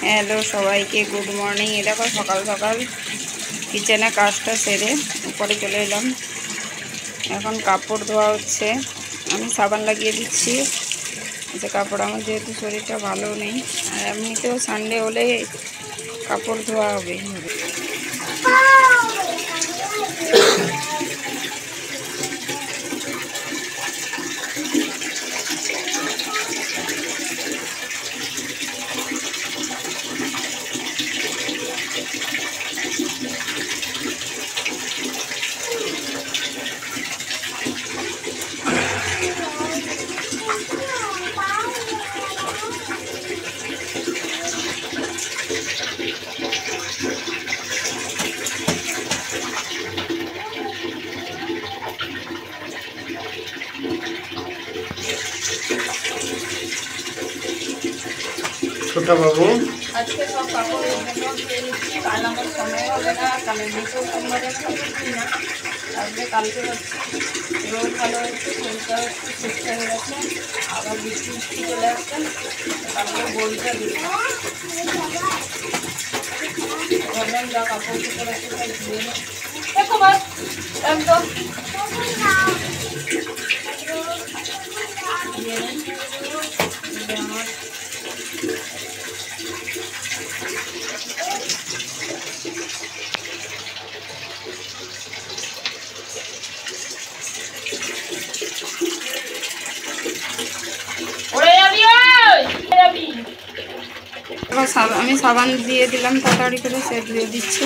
Hello সবাইকে good morning. এ দেখো সকাল সকাল কিচেনে কাজটা সেরে উপরে চলে এলাম। এখন কাপড় ধোয়া হচ্ছে, আমি সাবান লাগিয়ে দিচ্ছি। যে কাপড়, আমার যেহেতু শরীরটা ভালো নেই, আর এমনিতেও সানডে হলে কাপড় ধোয়া হবে। ছোটা বাবু আজকে সব কাপড় ধুয়ে নিচ্ছি, কাল আমার সময় হবে না, কালের দিকেও সোমবারে না, তারপরে কালকে হচ্ছে রোদ ভালো হচ্ছে, শরীরটা একটু সুস্থ হয়ে গেছে, আবার বৃষ্টি বৃষ্টি চলে আসছে, তারপরে বইটা দিল ভাবলাম যা কাপড় চোপড় আছে তাই ধুয়ে নেই। দেখো বাস একদম ধুয়ে নেই আমার। আমি সাবান দিয়ে দিলাম তাড়াতাড়ি করে, সে ধুয়ে দিচ্ছে,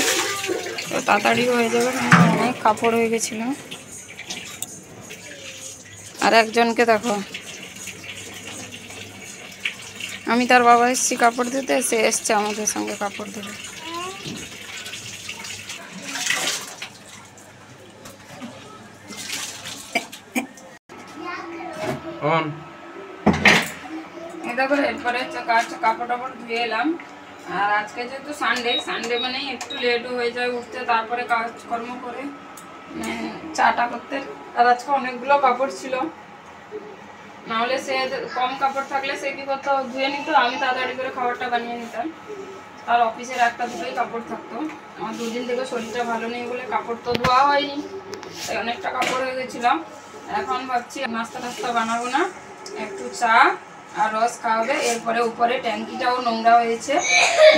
তো তাড়াতাড়ি হয়ে যাবে, অনেক কাপড় হয়ে গেছিল। আর একজনকে দেখো, আমি তার বাবা এসছি কাপড় দিতে, সে এসছে আমাদের সঙ্গে কাপড় দিতে। দেখো এরপরে কাপড় টাপড় ধুয়ে এলাম। আর আজকে যেহেতু সানডে মানে একটু লেটও হয়ে যায় উঠতে, তারপরে কাজকর্ম করে চাটা করতে। আর আজকে অনেকগুলো কাপড় ছিল, নাহলে সে কম কাপড় থাকলে সে কী করতো, ধুয়ে নিত, আমি তাড়াতাড়ি করে খাবারটা বানিয়ে নিতাম। আর অফিসের একটা দুটোই কাপড় থাকতো। আমার দুদিন থেকে শরীরটা ভালো নেই বলে কাপড় তো ধোয়া হয়নি, তাই অনেকটা কাপড় হয়ে গেছিলাম। এখন ভাবছি নাস্তা টাস্তা বানাবো না, একটু চা আর রস খাওয়াবে। এরপরে উপরে ট্যাঙ্কিটাও নোংরা হয়েছে,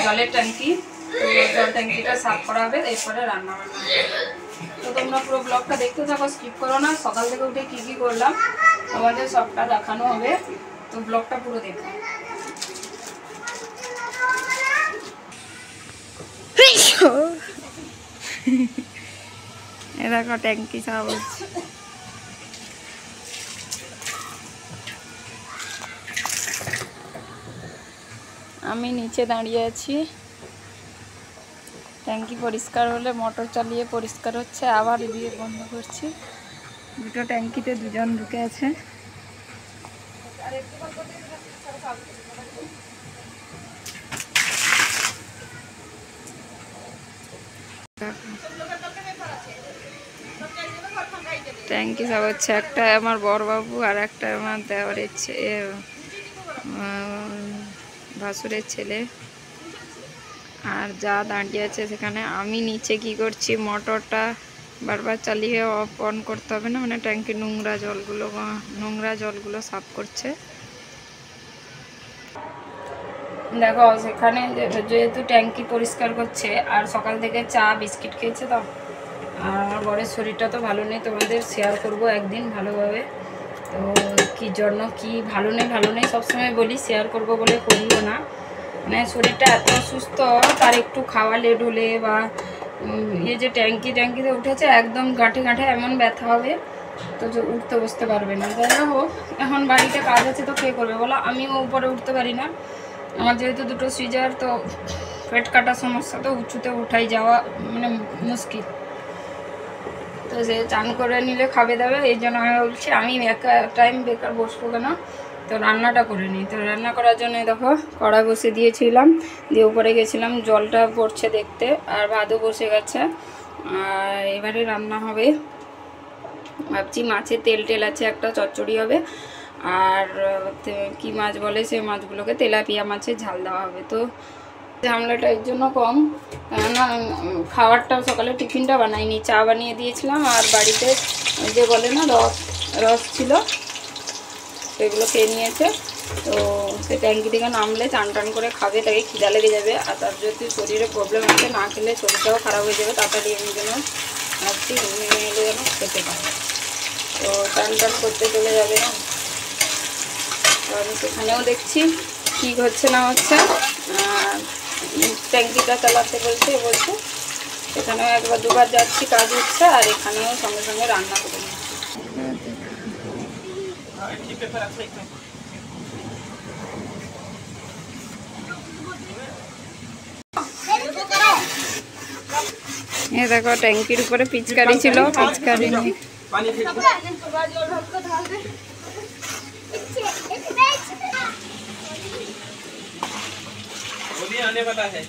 জলের ট্যাঙ্কি, জল ট্যাঙ্কিটা সাফ করা হবে, এরপরে রান্না বান্না হবে। তো তোমরা পুরো ব্লগটা দেখতে থাকো, স্কিপ করো না। সকাল থেকে উঠে কী কী করলাম তোমাদের সবটা দেখানো হবে, তো ব্লগটা পুরো দেখো। এ দেখো ট্যাঙ্কি সাফ হচ্ছে। আমি নিচে দাঁড়িয়ে আছি, ট্যাঙ্কি পরিষ্কার হলে মোটর চালিয়ে পরিষ্কার হচ্ছে, আবার দিয়ে বন্ধ করছি। দুটো ট্যাঙ্কিতে দুজন ঢুকে আছে। ট্যাঙ্কি সব হচ্ছে, একটা আমার বড়বাবু আর একটা আমার দেওয়ারের ভাসুরের ছেলে, আর যা দাঁড়িয়ে আছে সেখানে। আমি নিচে কি করছি, মোটরটা বারবার চালিয়ে অফ অন করতে হবে না, মানে ট্যাঙ্কির নোংরা জলগুলো সাফ করছে। দেখো সেখানে যেহেতু ট্যাঙ্কি পরিষ্কার করছে, আর সকাল থেকে চা বিস্কিট খেয়েছে, তো আর আমার বরের শরীরটা তো ভালো নেই, তোমাদের শেয়ার করব একদিন ভালোভাবে। তো কী জন্য কি ভালো নেই সবসময় বলি, শেয়ার করব বলে করিও না। মানে শরীরটা এত অসুস্থ, তার একটু খাওয়া লেট হলে বা যে ট্যাঙ্কিতে উঠেছে একদম গাঁঠে এমন ব্যথা হবে, তো উঠতে বসতে পারবে না। যাই হোক, এখন বাড়িতে কাজ আছে, তো কে করবে বলো, আমিও উপরে উঠতে পারি না। আমার যেহেতু দুটো সিজার, তো পেট কাটার সমস্যা, তো উঁচুতে উঠাই যাওয়া মানে মুশকিল। তো সে চান করে নিলে খাবে দাবে, এই জন্য আমি বলছি আমি একা টাইম বেকার বসবো কেন, তো রান্নাটা করে নিই। তো রান্না করার জন্য দেখো কড়া বসে দিয়েছিলাম, দিয়ে উপরে গেছিলাম জলটা পড়ছে দেখতে, আর ভাতও বসে গেছে। আর এবারে রান্না হবে, ভাবছি মাছের তেল আছে, একটা চচ্চড়ি হবে, আর কি মাছ বলে সেই মাছগুলোকে তেলাপিয়া মাছের ঝাল দেওয়া হবে। তো ঝামেলাটা এর জন্য কম, কেননা খাবারটা সকালে টিফিনটা বানাইনি, চা বানিয়ে দিয়েছিলাম আর বাড়িতে ওই যে বলে না রস ছিল সেগুলো খেয়ে নিয়েছে। তো সে ট্যাঙ্কি থেকে নামলে চান টান করে খাবে, তাকে খিদা লেগে যাবে, আর তার যদি শরীরে প্রবলেম আছে না খেলে শরীরটাও খারাপ হয়ে যাবে তাড়াতাড়ি, এমনি যেন আসছি নেমে এলে যেন খেতে পারে। তো টান টান করতে চলে যাবে না। তো আমি সেখানেও দেখছি কী হচ্ছে না হচ্ছে, ট্যাঙ্কিটা চালাতে বলছে সেখানেও একবার দুবার যাচ্ছি, কাজ হচ্ছে, আর এখানেও সঙ্গে সঙ্গে রান্না করে নিচ্ছি। এ দেখো ট্যাঙ্কির উপরে পিচকারি ছিল, পিচকারি নিয়ে आने वाला है।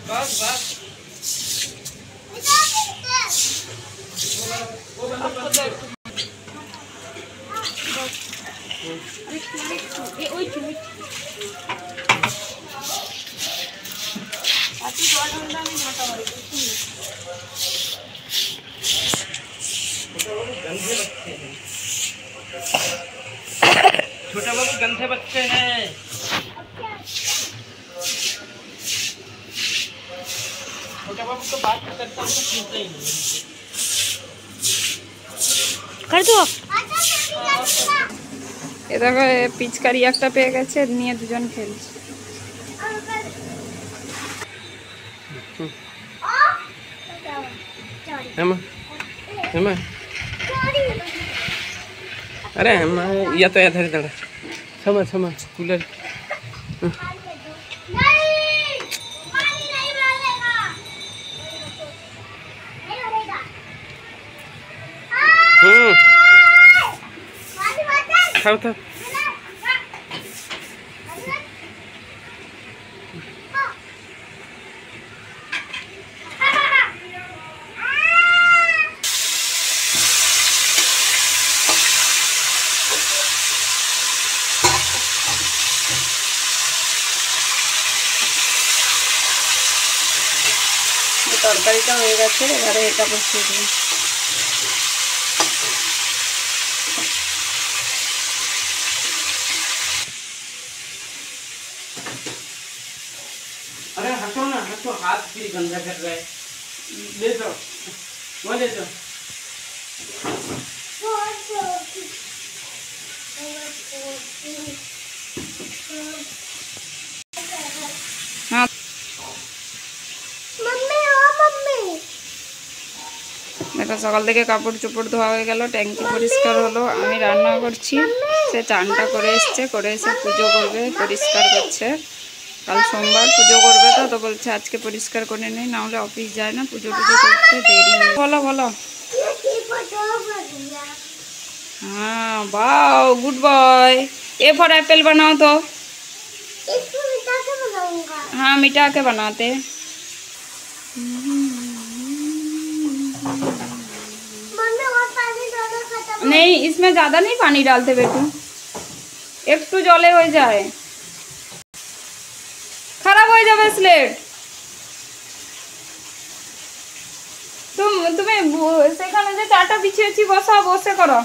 बस बस छोटा बाबू गंदे बच्चे हैं। छोटा बाबू तो बात करता हूँ तो सुनते ही नहीं। कर दो। এ দেখো পিচকারি একটা পেয়ে গেছে, নিয়ে দুজন খেলছে। अरे या तो इधर इधर समझ समझ कूलर खाओ तो তরকারিটা হয়ে গেছে, এবারে এটা বসিয়ে দিই। अरे हटो ना हटो, हाथ भी गंदा कर रहा है। ले जाओ वो ले जाओ। हाँ দেখো সকাল থেকে কাপড় চোপড় ধোয়া হয়ে গেল, ট্যাঙ্কি পরিষ্কার হলো, আমি রান্না করছি, সে চানটা করে এসছে, করে এসে পুজো করবে, পরিষ্কার করছে। কাল সোমবার পুজো করবে, তো বলছে আজকে পরিষ্কার করে নেই, নাহলে অফিস যায় না, পুজো টুজো করতে দেরি। বলো বলো। हाँ wow good boy. A for Apple बनाओ तो। इसको मिटा के बनाऊंगा। हाँ मिटा के बनाते। मम्मी और पानी डालो, खत्म। नहीं इसमें ज़्यादा नहीं पानी डालते बेटू, একটু জলে হয়ে যায়, খারাপ হয়ে যাবে স্লেট। তুমি সেখানে যে চাটা বিছিয়েছি বসাও, বসে করো।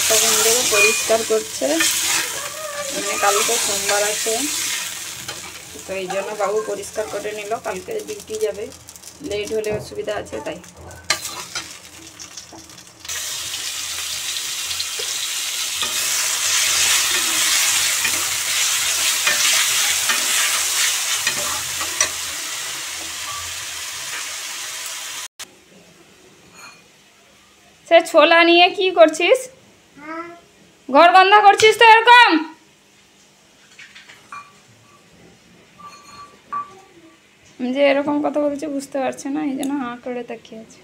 তখন দেখো পরিষ্কার করছে, মানে কালকে সোমবার আছে তো এই জন্য বাবু পরিষ্কার করে নিল, কালকে ডিউটি যাবে, লেট হলে অসুবিধা আছে তাই। সে ছোলা নিয়ে কি করছিস? ঘর গন্ধ করছিস তো এরকম? যে এরকম কথা বলছে বুঝতে পারছে না, এই জন্য হাঁ করে তাকিয়ে আছে।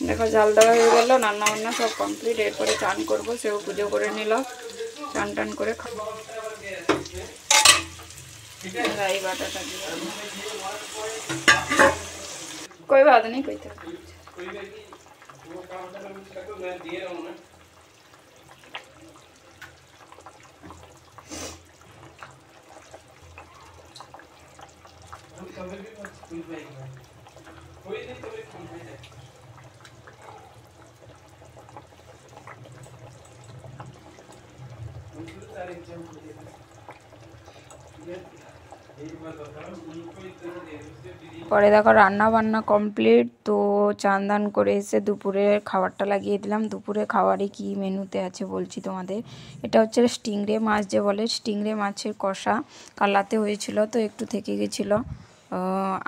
দেখো জাল দেওয়া হয়ে গেল, রান্না বান্না সব কমপ্লিট, এরপরে চান করবো, সেও পুজো করে নিল, চান টান করে খাবো। রাই বাটাটা দিয়ে कोई बात नहीं, कोई तो পরে দেখো রান্না বান্না কমপ্লিট, তো চান দান করে এসে দুপুরে খাবারটা লাগিয়ে দিলাম। দুপুরে খাবারে কি মেনুতে আছে বলছি তোমাদের। এটা হচ্ছে স্টিংরে মাছ, যে বলে স্টিংরে মাছের কষা, কাল রাতে হয়েছিল তো একটু থেকে গেছিলো।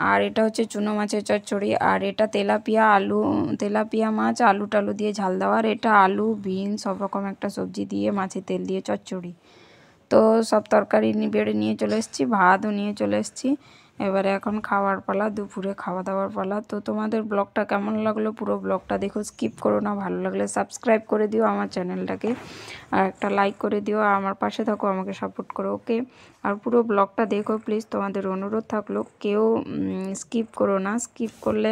আর এটা হচ্ছে চুনো মাছের চচ্চড়ি, আর এটা তেলাপিয়া মাছ আলু টালু দিয়ে ঝাল দেওয়া, আর এটা আলু বিন সব রকম একটা সবজি দিয়ে মাছের তেল দিয়ে চচ্চড়ি। তো সব তরকারি বেড়ে নিয়ে চলে এসেছি, ভাতও নিয়ে চলে এসেছি। এবারে এখন খাওয়ার পালা, দুপুরে খাওয়া দাওয়ার পালা। তো তোমাদের ব্লগটা কেমন লাগলো পুরো ব্লগটা দেখো, স্কিপ করো না। ভালো লাগলে সাবস্ক্রাইব করে দিও আমার চ্যানেলটাকে, আর একটা লাইক করে দিও, আমার পাশে থাকো, আমাকে সাপোর্ট করো, ওকে। আর পুরো ব্লগটা দেখো প্লিজ, তোমাদের অনুরোধ থাকলো, কেউ স্কিপ করো না, স্কিপ করলে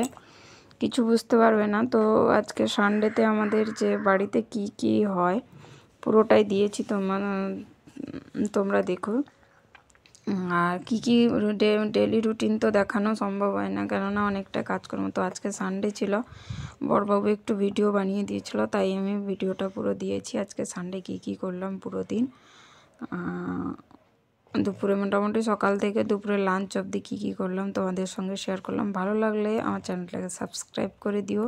কিছু বুঝতে পারবে না। তো আজকে সানডেতে আমাদের যে বাড়িতে কি কি হয় পুরোটাই দিয়েছি তোমরা দেখো। আর কি কি ডেলি রুটিন তো দেখানো সম্ভব হয় না, কেননা অনেকটা কাজকর্ম। তো আজকে সানডে ছিল, বড়বাবু একটু ভিডিও বানিয়ে দিয়েছিল, তাই আমি ভিডিওটা পুরো দিয়েছি। আজকে সানডে কি কি করলাম পুরো দিন, দুপুরে মোটামুটি সকাল থেকে দুপুরে লাঞ্চ অবধি কী কী করলাম তোমাদের সঙ্গে শেয়ার করলাম। ভালো লাগলে আমার চ্যানেলটাকে সাবস্ক্রাইব করে দিও,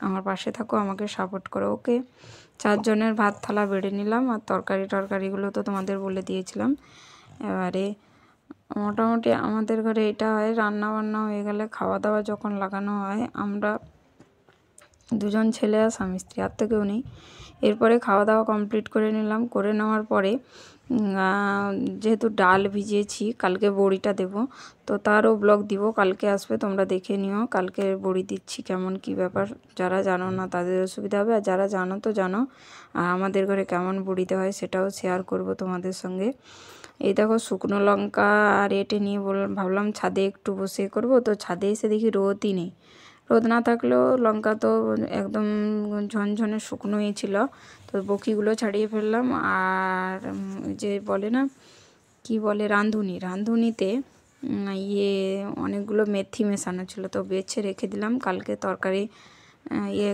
আমার পাশে থাকো, আমাকে সাপোর্ট করো, ওকে। 4 জনের ভাত থালা বেড়ে নিলাম, আর তরকারিগুলো তো তোমাদের বলে দিয়েছিলাম। এবারে মোটামুটি আমাদের ঘরে এটা হয়, রান্না বান্না হয়ে গেলে খাওয়া দাওয়া যখন লাগানো হয়, আমরা 2 জন ছেলে আর স্বামী স্ত্রী, আর তো কেউ নেই। এরপরে খাওয়া দাওয়া কমপ্লিট করে নিলাম, করে নেওয়ার পরে যেহেতু ডাল ভিজিয়েছি, কালকে বড়িটা দেব, তো তারও ব্লগ দিব, কালকে আসবে, তোমরা দেখে নিও কালকে বড়ি দিচ্ছি কেমন কি ব্যাপার। যারা জানো না তাদের অসুবিধা হবে, আর যারা জানো তো জানো। আর আমাদের ঘরে কেমন বড়িতে হয় সেটাও শেয়ার করব তোমাদের সঙ্গে। এই দেখো শুকনো লঙ্কা আর এটে নিয়ে ভাবলাম ছাদে একটু বসে করব, তো ছাদে এসে দেখি রোদই নেই। রোদ না থাকলেও লঙ্কা তো একদম ঝনঝনে শুকনোই ছিল, তো বকিগুলো ছাড়িয়ে ফেললাম। আর যে বলে না কি বলে রাঁধুনিতে অনেকগুলো মেথি মেশানো ছিল, তো বেছে রেখে দিলাম, কালকে তরকারি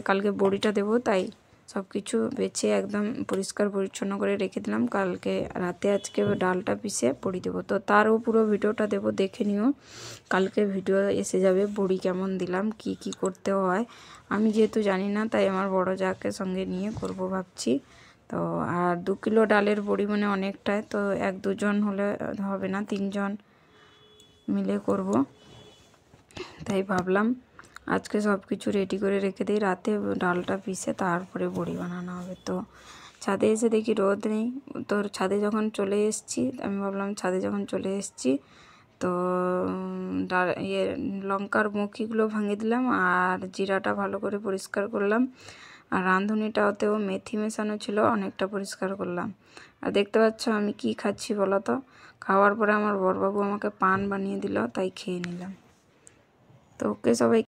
কালকে বড়িটা দেবো, তাই সব কিছু বেছে একদম পরিষ্কার পরিচ্ছন্ন করে রেখে দিলাম। কালকে রাতে আজকে ডালটা পিষে বড়ি দেবো, তো তারও পুরো ভিডিওটা দেবো, দেখে নিও। কালকে ভিডিও এসে যাবে বড়ি কেমন দিলাম, কি কি করতে হয়। আমি যেহেতু জানি না, তাই আমার বড় যাকে সঙ্গে নিয়ে করব ভাবছি। তো আর 2 কিলো ডালের বড়ি মানে অনেকটাই, তো 1-2 জন হলে হবে না, 3 জন মিলে করব, তাই ভাবলাম আজকে সব কিছু রেডি করে রেখে দিই, রাতে ডালটা পিষে তারপরে বড়ি বানানো হবে। তো ছাদে এসে দেখি রোদ নেই, তো ছাদে যখন চলে এসেছি, আমি ভাবলাম ছাদে যখন চলে এসেছি তো লঙ্কার মুখিগুলো ভাঙিয়ে দিলাম, আর জিরাটা ভালো করে পরিষ্কার করলাম, আর রাঁধুনিটাতেও মেথি মেশানো ছিল, অনেকটা পরিষ্কার করলাম। আর দেখতে পাচ্ছ আমি কি খাচ্ছি বলো তো। খাওয়ার পরে আমার বড়বাবু আমাকে পান বানিয়ে দিল, তাই খেয়ে নিলাম। তো ওকে সবাই